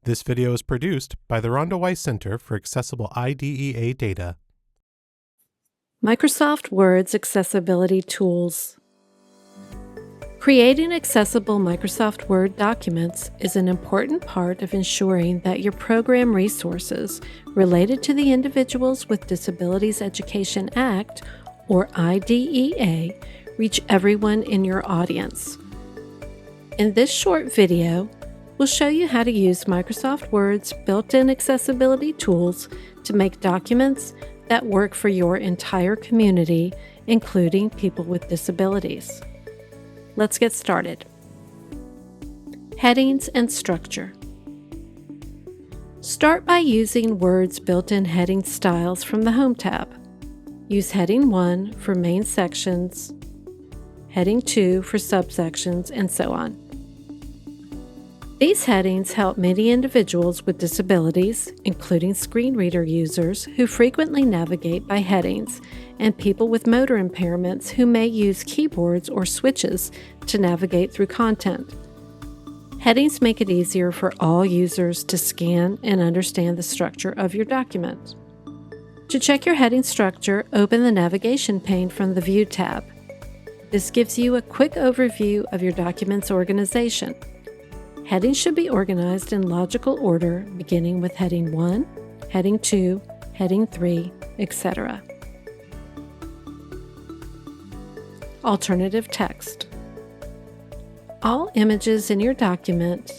This video is produced by the Rhonda Weiss Center for Accessible IDEA Data. Microsoft Word's accessibility tools. Creating accessible Microsoft Word documents is an important part of ensuring that your program resources related to the Individuals with Disabilities Education Act, or IDEA, reach everyone in your audience. In this short video, we'll show you how to use Microsoft Word's built-in accessibility tools to make documents that work for your entire community, including people with disabilities. Let's get started. Headings and structure. Start by using Word's built-in heading styles from the Home tab. Use Heading 1 for main sections, Heading 2 for subsections, and so on. These headings help many individuals with disabilities, including screen reader users who frequently navigate by headings, and people with motor impairments who may use keyboards or switches to navigate through content. Headings make it easier for all users to scan and understand the structure of your document. To check your heading structure, open the navigation pane from the View tab. This gives you a quick overview of your document's organization. Headings should be organized in logical order, beginning with Heading 1, Heading 2, Heading 3, etc. Alternative text. All images in your document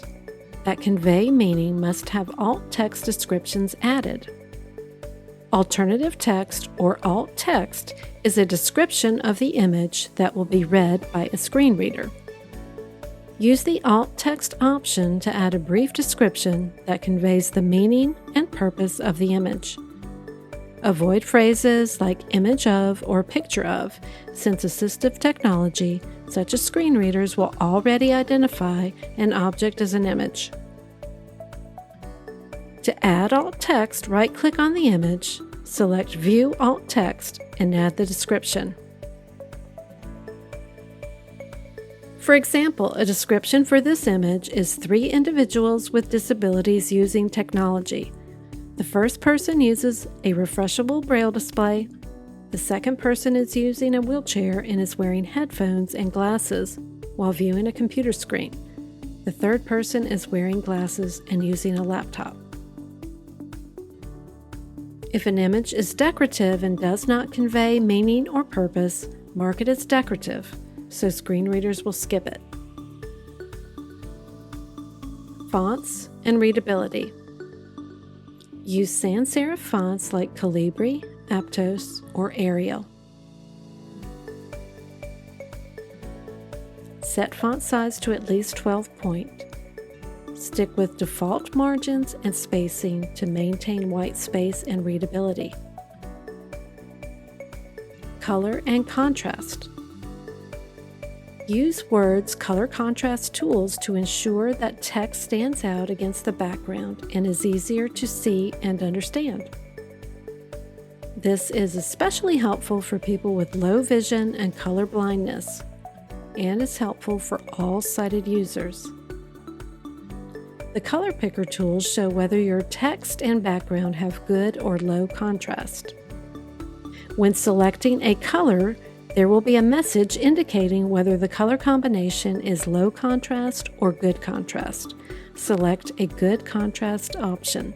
that convey meaning must have alt text descriptions added. Alternative text, or alt text, is a description of the image that will be read by a screen reader. Use the alt text option to add a brief description that conveys the meaning and purpose of the image. Avoid phrases like image of or picture of, since assistive technology, such as screen readers, will already identify an object as an image. To add alt text, right-click on the image, select View Alt Text, and add the description. For example, a description for this image is 3 individuals with disabilities using technology. The first person uses a refreshable braille display. The second person is using a wheelchair and is wearing headphones and glasses while viewing a computer screen. The third person is wearing glasses and using a laptop. If an image is decorative and does not convey meaning or purpose, mark it as decorative, so screen readers will skip it. Fonts and readability. Use sans serif fonts like Calibri, Aptos, or Arial. Set font size to at least 12 point. Stick with default margins and spacing to maintain white space and readability. Color and contrast. Use Word's color contrast tools to ensure that text stands out against the background and is easier to see and understand. This is especially helpful for people with low vision and color blindness, and is helpful for all sighted users. The color picker tools show whether your text and background have good or low contrast. When selecting a color, there will be a message indicating whether the color combination is low contrast or good contrast. Select a good contrast option.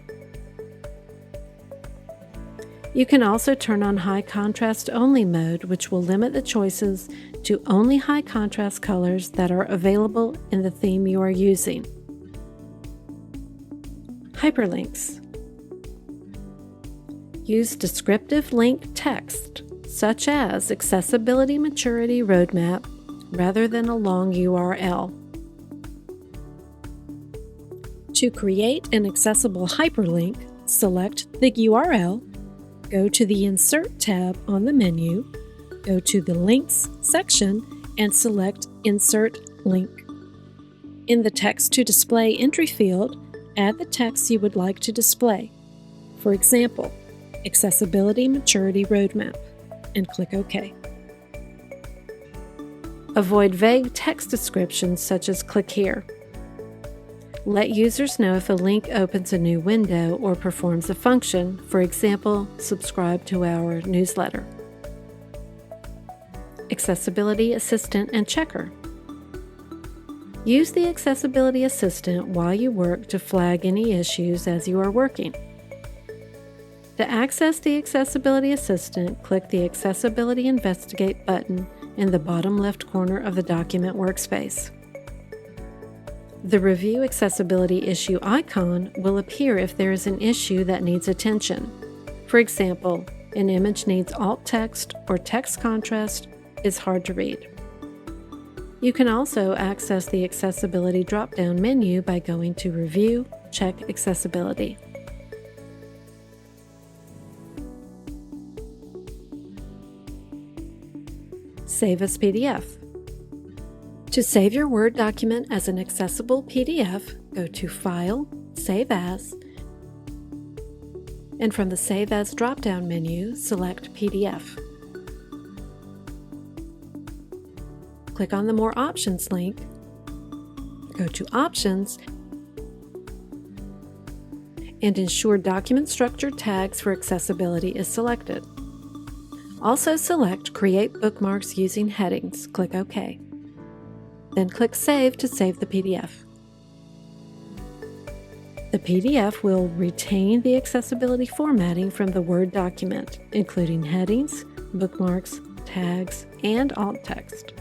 You can also turn on high contrast only mode, which will limit the choices to only high contrast colors that are available in the theme you are using. Hyperlinks. Use descriptive link text, such as Accessibility Maturity Roadmap, rather than a long URL. To create an accessible hyperlink, select the URL, go to the Insert tab on the menu, go to the Links section, and select Insert Link. In the Text to Display entry field, add the text you would like to display. For example, Accessibility Maturity Roadmap, and click OK. Avoid vague text descriptions such as "click here." Let users know if a link opens a new window or performs a function, for example, subscribe to our newsletter. Accessibility Assistant and Checker. Use the Accessibility Assistant while you work to flag any issues as you are working. To access the Accessibility Assistant, click the Accessibility Investigate button in the bottom left corner of the document workspace. The Review Accessibility Issue icon will appear if there is an issue that needs attention. For example, an image needs alt text or text contrast is hard to read. You can also access the Accessibility drop-down menu by going to Review, check Accessibility. Save as PDF. To save your Word document as an accessible PDF, go to File, Save As, and from the Save As drop-down menu, select PDF. Click on the More Options link, go to Options, and ensure Document Structure Tags for Accessibility is selected. Also select Create Bookmarks using Headings. Click OK. Then click Save to save the PDF. The PDF will retain the accessibility formatting from the Word document, including headings, bookmarks, tags, and alt text.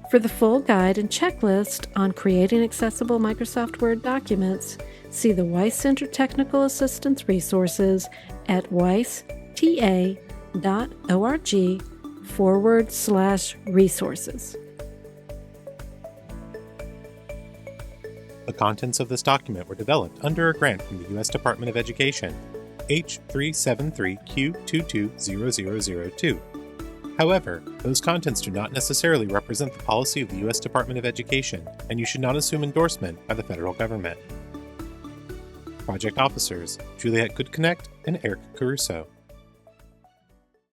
For the full guide and checklist on creating accessible Microsoft Word documents, see the Weiss Center Technical Assistance resources at weiss.org/resources. The contents of this document were developed under a grant from the U.S. Department of Education, H373Q220002. However, those contents do not necessarily represent the policy of the U.S. Department of Education, and you should not assume endorsement by the federal government. Project Officers: Juliet Goodconnect and Eric Caruso.